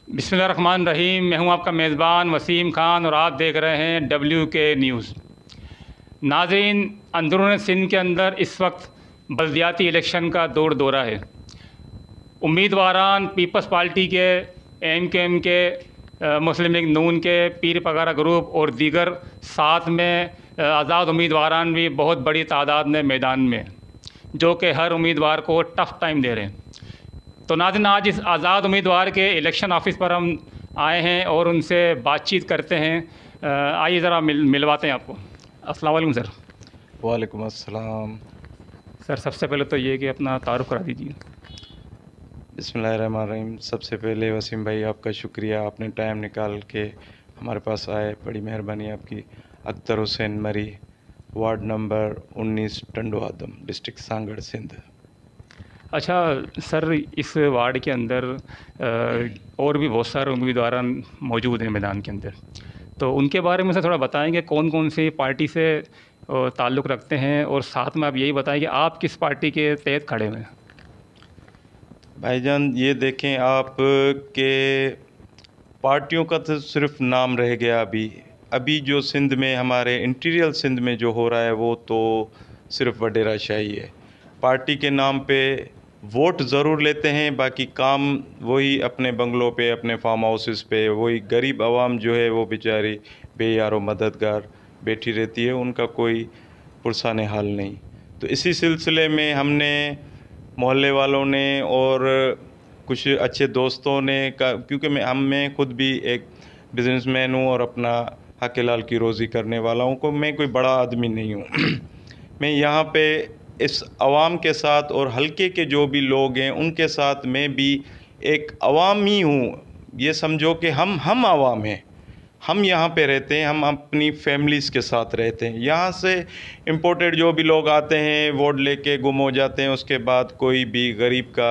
बिस्मिल्लाहिर्रहमानिर्रहीम। मैं हूं आपका मेज़बान वसीम ख़ान और आप देख रहे हैं WK न्यूज़। नाज़रीन, अंदरून सिंध के अंदर इस वक्त बल्दियाती इलेक्शन का दौर दौरा है। उम्मीदवारान पीपल्स पार्टी के, MKM के, मुस्लिम लीग नून के, पीर पगारा ग्रुप और दीगर, साथ में आज़ाद उम्मीदवारान भी बहुत बड़ी तादाद में मैदान में, जो कि हर उम्मीदवार को टफ़ टाइम दे रहे हैं। तो नाज़रीन, आज इस आज़ाद उम्मीदवार के इलेक्शन ऑफिस पर हम आए हैं और उनसे बातचीत करते हैं। आइए ज़रा मिलवाते हैं आपको। अस्सलाम वालेकुम सर। वालेकुम अस्सलाम। सर, सबसे पहले तो ये कि अपना तारुफ़ करा दीजिए। बिस्मिल्लाहिर्रहमानिर्रहीम। सबसे पहले वसीम भाई, आपका शुक्रिया, आपने टाइम निकाल के हमारे पास आए, बड़ी मेहरबानी आपकी। अख्तर हुसैन मरी, वार्ड नंबर 19, टंडो आदम, डिस्ट्रिक्ट सांगड़, सिंध। अच्छा सर, इस वार्ड के अंदर और भी बहुत सारे उम्मीदवार मौजूद हैं मैदान के अंदर, तो उनके बारे में सर थोड़ा बताएंगे कौन कौन सी पार्टी से ताल्लुक़ रखते हैं, और साथ में आप यही बताएं कि आप किस पार्टी के तहत खड़े हुए हैं। भाईजान, ये देखें आप के पार्टियों का तो सिर्फ नाम रह गया। अभी जो सिंध में, हमारे इंटीरियर सिंध में जो हो रहा है, वो तो सिर्फ वडेरा शाही है। पार्टी के नाम पे वोट ज़रूर लेते हैं, बाकी काम वही अपने बंगलों पे, अपने फार्म हाउसेस पे, वही गरीब आवाम जो है वो बेचारी बेयारो मददगार बैठी रहती है, उनका कोई पुरसाने हाल नहीं। तो इसी सिलसिले में हमने, मोहल्ले वालों ने और कुछ अच्छे दोस्तों ने क्योंकि मैं खुद भी एक बिजनेसमैन हूँ और अपना हक हलाल की रोज़ी करने वाला हूँ, को मैं कोई बड़ा आदमी नहीं हूँ। मैं यहाँ पे इस आवाम के साथ और हलके के जो भी लोग हैं उनके साथ मैं भी एक आवाम ही हूँ। ये समझो कि हम आवाम हैं, हम यहाँ पे रहते हैं, हम अपनी फैमिलीज़ के साथ रहते हैं। यहाँ से इम्पोर्टेड जो भी लोग आते हैं, वोट लेके गुम हो जाते हैं, उसके बाद कोई भी गरीब का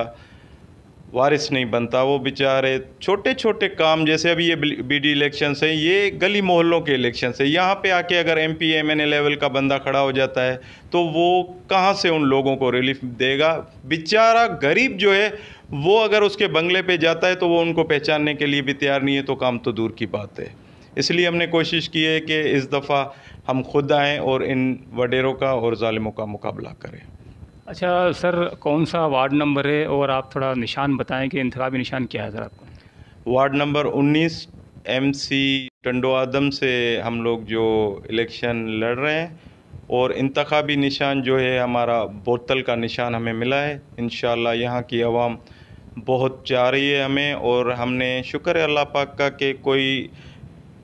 वारिस नहीं बनता। वो बेचारे छोटे छोटे काम, जैसे अभी ये BD इलेक्शंस है, ये गली मोहल्लों के इलेक्शंस है। यहाँ पे आके अगर MP MNA लेवल का बंदा खड़ा हो जाता है तो वो कहाँ से उन लोगों को रिलीफ देगा। बेचारा गरीब जो है वो अगर उसके बंगले पे जाता है तो वो उनको पहचानने के लिए भी तैयार नहीं है, तो काम तो दूर की बात है। इसलिए हमने कोशिश की है कि इस दफ़ा हम खुद आएँ और इन वडेरों का और जालिमों का मुकाबला करें। अच्छा सर, कौन सा वार्ड नंबर है, और आप थोड़ा निशान बताएं कि इंतखाबी निशान क्या है सर आपका। वार्ड नंबर 19, MC टंडो आदम से हम लोग जो इलेक्शन लड़ रहे हैं, और इंतखाबी निशान जो है हमारा बोतल का निशान हमें मिला है। इंशाल्लाह यहाँ की आवाम बहुत चाह रही है हमें, और हमने शुक्र है अल्लाह पाक का कि कोई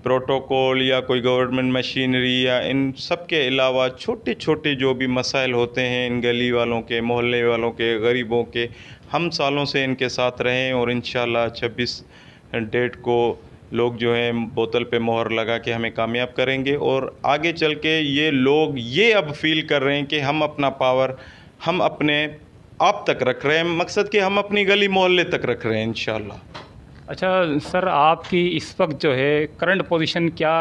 प्रोटोकॉल या कोई गवर्नमेंट मशीनरी या इन सब के अलावा छोटे छोटे जो भी मसाइल होते हैं इन गली वालों के, मोहल्ले वालों के, गरीबों के, हम सालों से इनके साथ रहें। और इंशाल्लाह 26 डेट को लोग जो हैं बोतल पे मोहर लगा के हमें कामयाब करेंगे। और आगे चल के ये लोग ये अब फील कर रहे हैं कि हम अपना पावर हम अपने आप तक रख रहे हैं, मकसद कि हम अपनी गली मोहल्ले तक रख रहे हैं इंशाल्लाह। अच्छा सर, आपकी इस वक्त जो है करंट पोजीशन क्या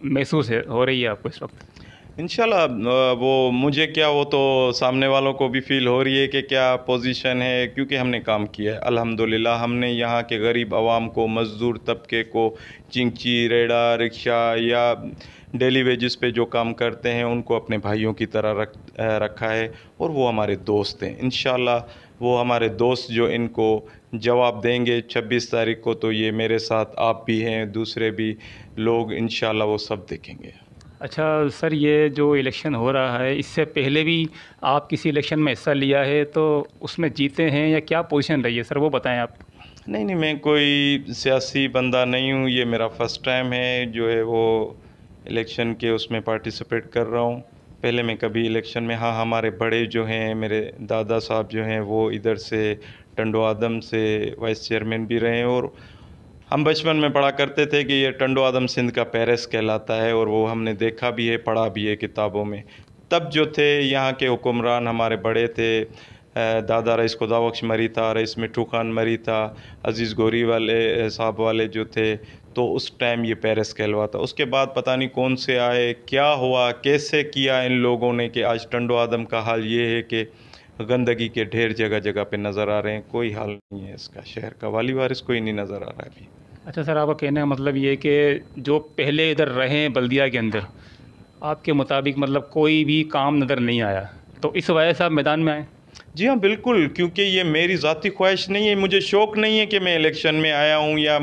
महसूस हो रही है आपको इस वक्त। इंशाल्लाह वो मुझे क्या, वो तो सामने वालों को भी फील हो रही है कि क्या पोजीशन है, क्योंकि हमने काम किया है अल्हम्दुलिल्लाह। हमने यहाँ के गरीब आवाम को, मज़दूर तबके को, चिंची, रेड़ा, रिक्शा या डेली वेजेस पे जो काम करते हैं उनको अपने भाइयों की तरह रखा है, और वो हमारे दोस्त हैं। इंशाल्लाह वो हमारे दोस्त जो इनको जवाब देंगे 26 तारीख को, तो ये मेरे साथ आप भी हैं, दूसरे भी लोग, इंशाल्लाह वो सब देखेंगे। अच्छा सर, ये जो इलेक्शन हो रहा है, इससे पहले भी आप किसी इलेक्शन में हिस्सा लिया है, तो उसमें जीते हैं या क्या पोजीशन रही है सर, वो बताएं आप। नहीं, मैं कोई सियासी बंदा नहीं हूँ। ये मेरा फ़र्स्ट टाइम है जो है वो इलेक्शन के उसमें पार्टिसिपेट कर रहा हूँ। पहले मैं कभी इलेक्शन में, हाँ, हमारे बड़े जो हैं, मेरे दादा साहब जो हैं, वो इधर से टंडो आदम से वाइस चेयरमैन भी रहे हैं, और हम बचपन में पढ़ा करते थे कि ये टंडो आदम सिंध का पेरिस कहलाता है, और वो हमने देखा भी है, पढ़ा भी है किताबों में। तब जो थे यहाँ के हुक्मरान हमारे बड़े थे, दादा रईस खुदाबख्श मरी था, रईस मिट्ठू खान मरी था, अज़ीज़ गोरी वाले साहब वाले जो थे, तो उस टाइम ये पेरिस कहलवाता। उसके बाद पता नहीं कौन से आए, क्या हुआ, कैसे किया इन लोगों ने कि आज टंडो आदम का हाल ये है कि गंदगी के ढेर जगह जगह पे नज़र आ रहे हैं। कोई हाल नहीं है इसका, शहर का वाली वारिस कोई नहीं नज़र आ रहा है अभी। अच्छा सर, आपका कहने का मतलब ये है कि जो पहले इधर रहे हैं बल्दिया के अंदर, आपके मुताबिक मतलब कोई भी काम नज़र नहीं आया, तो इस वजह से आप मैदान में आए? जी हाँ बिल्कुल, क्योंकि ये मेरी ज़ाती ख्वाहिश नहीं है, मुझे शौक़ नहीं है कि मैं इलेक्शन में आया हूँ या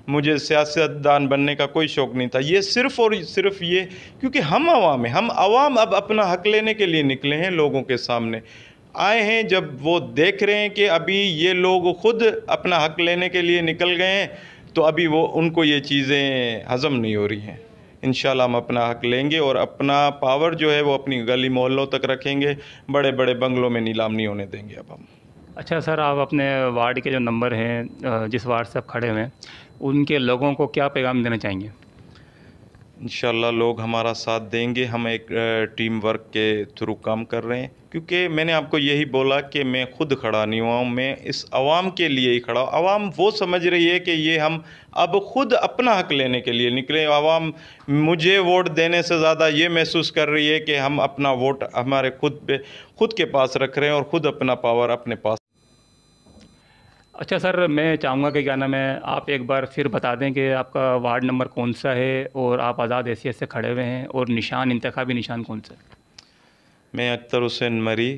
मुझे सियासतदान बनने का कोई शौक़ नहीं था। ये सिर्फ़ और सिर्फ़ ये क्योंकि हम अवाम हैं, हम अवाम अब अपना हक़ लेने के लिए निकले हैं, लोगों के सामने आए हैं। जब वो देख रहे हैं कि अभी ये लोग ख़ुद अपना हक़ लेने के लिए निकल गए हैं, तो अभी वो उनको ये चीज़ें हज़म नहीं हो रही हैं। इंशाल्लाह हम अपना हक़ लेंगे और अपना पावर जो है वो अपनी गली मोहल्लों तक रखेंगे, बड़े बड़े बंगलों में नीलाम नहीं होने देंगे अब हम। अच्छा सर, आप अपने वार्ड के जो नंबर हैं, जिस वार्ड से आप खड़े हुए हैं, उनके लोगों को क्या पैगाम देना चाहेंगे? इंशाल्लाह लोग हमारा साथ देंगे। हम एक टीम वर्क के थ्रू काम कर रहे हैं, क्योंकि मैंने आपको यही बोला कि मैं ख़ुद खड़ा नहीं हुआ हूँ, मैं इस आवाम के लिए ही खड़ा हूँ। आवाम वो समझ रही है कि ये हम अब ख़ुद अपना हक़ लेने के लिए निकले। आवाम मुझे वोट देने से ज़्यादा ये महसूस कर रही है कि हम अपना वोट हमारे ख़ुद के पास रख रहे हैं और ख़ुद अपना पावर अपने पास। अच्छा सर, मैं चाहूँगा कि क्या नाम है, आप एक बार फिर बता दें कि आपका वार्ड नंबर कौन सा है और आप आज़ाद हैसियत से खड़े हुए हैं, और निशान, इंतखाबी निशान कौन सा है? मैं अख्तर हुसैन मरी,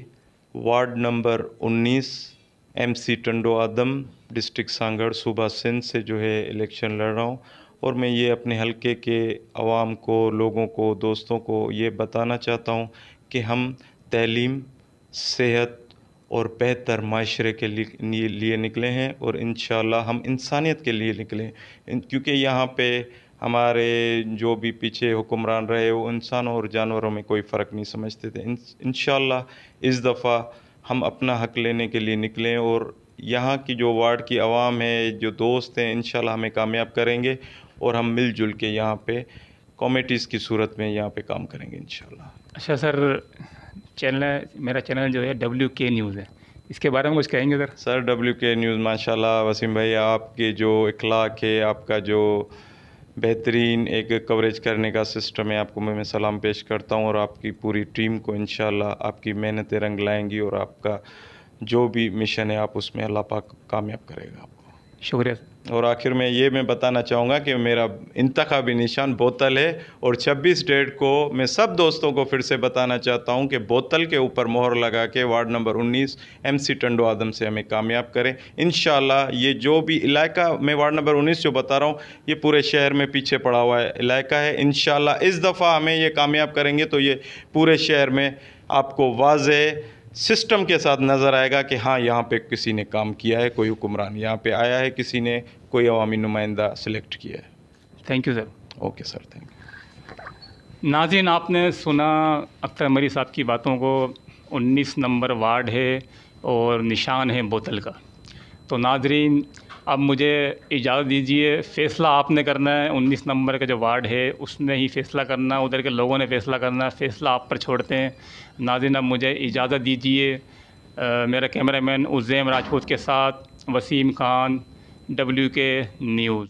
वार्ड नंबर 19, MC टंडो आदम, डिस्ट्रिक्ट सांगड़, सूबा सिंध से जो है इलेक्शन लड़ रहा हूँ। और मैं ये अपने हलके के अवाम को, लोगों को, दोस्तों को ये बताना चाहता हूँ कि हम तैलीम, सेहत और बेहतर माशरे के लिए निकले हैं, और इंशाल्लाह हम इंसानियत के लिए निकले हैं। क्योंकि यहाँ पे हमारे जो भी पीछे हुक्मरान रहे वो इंसानों और जानवरों में कोई फ़र्क नहीं समझते थे। इंशाल्लाह इस दफ़ा हम अपना हक़ लेने के लिए निकले, और यहाँ की जो वार्ड की आवाम है, जो दोस्त हैं, इंशाल्लाह हमें कामयाब करेंगे, और हम मिलजुल के यहाँ पे कमेटीज़ की सूरत में यहाँ पे काम करेंगे इंशाल्लाह। अच्छा सर, मेरा चैनल जो है WK न्यूज़ है, इसके बारे में कुछ कहेंगे सर? सर WK न्यूज़ माशाल्लाह वसीम भाई, आपके जो इखलाक है, आपका जो बेहतरीन एक कवरेज करने का सिस्टम है, आपको मैं सलाम पेश करता हूँ, और आपकी पूरी टीम को इंशाल्लाह आपकी मेहनतें रंग लाएंगी, और आपका जो भी मिशन है आप उसमें अल्लाह पाक कामयाब करेगा आपको। शुक्रिया। और आखिर में ये मैं बताना चाहूँगा कि मेरा इंतखाबी निशान बोतल है, और 26 डेट को मैं सब दोस्तों को फिर से बताना चाहता हूँ कि बोतल के ऊपर मोहर लगा के वार्ड नंबर 19 MC टंडो आदम से हमें कामयाब करें इंशाल्लाह। ये जो भी इलाका मैं वार्ड नंबर 19 जो बता रहा हूँ, ये पूरे शहर में पीछे पड़ा हुआ है इलाका है। इंशाल्लाह इस दफ़ा हमें ये कामयाब करेंगे तो ये पूरे शहर में आपको वाज़ेह सिस्टम के साथ नज़र आएगा कि हाँ यहाँ पे किसी ने काम किया है, कोई हुक्मरान यहाँ पे आया है, किसी ने कोई अवामी नुमाइंदा सिलेक्ट किया है। Thank you sir. Okay sir, thank you. नाज़रीन, आपने सुना अख्तर मरी साहब की बातों को। 19 नंबर वार्ड है और निशान है बोतल का। तो नाज़रीन, अब मुझे इजाज़त दीजिए, फ़ैसला आपने करना है। 19 नंबर का जो वार्ड है उसने ही फ़ैसला करना, उधर के लोगों ने फ़ैसला करना, फ़ैसला आप पर छोड़ते हैं। नाज़रीन, अब मुझे इजाज़त दीजिए। मेरा कैमरामैन उज़ैम राजपूत के साथ वसीम खान, WK न्यूज़।